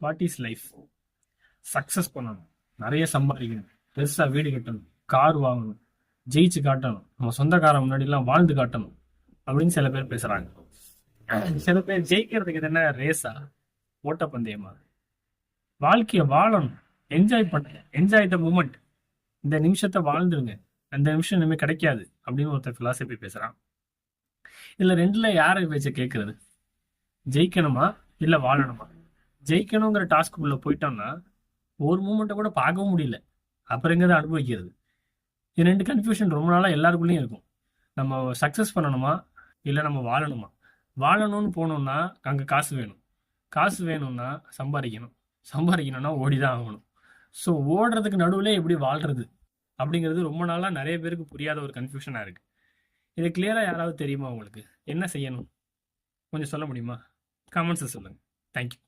What is life? Success பண்ணணும், நிறைய சம்பாதிக்கணும், பெருசா வீடு கட்டணும், கார் வாங்கணும், ஜெயிச்சு காட்டணும், நம்ம சொந்தக்காரன் முன்னாடி எல்லாம் வாழ்ந்து காட்டணும் அப்படின்னு சில பேர் பேசுறாங்க. சில பேர் ஜெயிக்கிறதுக்கு இது என்ன ரேஸா, ஓட்டப்பந்தயமா? வாழ்க்கைய வாழணும், என்ஜாய் பண்ணுங்க, என்ஜாய் த மூமெண்ட். இந்த நிமிஷத்தை வாழ்ந்துருங்க, அந்த நிமிஷம் இனிமே கிடைக்காது அப்படின்னு ஒருத்தர் பிலாசபி பேசுறான். இதுல ரெண்டுல யாரை பேச்ச கேட்கறது? ஜெயிக்கணுமா இல்ல வாழணுமா? ஜெயிக்கணுங்கிற டாஸ்க்குள்ள போயிட்டோம்னா ஒரு மூமெண்ட்டை கூட பார்க்கவும் முடியல, அப்புறம் எங்க அனுபவிக்கிறது? இது ரெண்டு கன்ஃபியூஷன் ரொம்ப நாளா எல்லாருக்குள்ளேயும் இருக்கும். நம்ம சக்சஸ் பண்ணணுமா இல்ல நம்ம வாழணுமா? வாழணும்னு போனோம்னா அங்க காசு வேணும், காசு வேணும்னா சம்பாதிக்கணும், சம்பாதிக்கணும்னா ஓடிதான் ஆகணும். ஸோ ஓடுறதுக்கு நடுவில் எப்படி வாழ்றது அப்படிங்கிறது ரொம்ப நாளா நிறைய பேருக்கு புரியாத ஒரு கன்ஃபியூஷனா இருக்கு. இது கிளியரா யாராவது தெரியுமா உங்களுக்கு? என்ன செய்யணும் கொஞ்சம் சொல்ல முடியுமா? கமெண்ட்ஸ் சொல்லுங்க. தேங்க்யூ.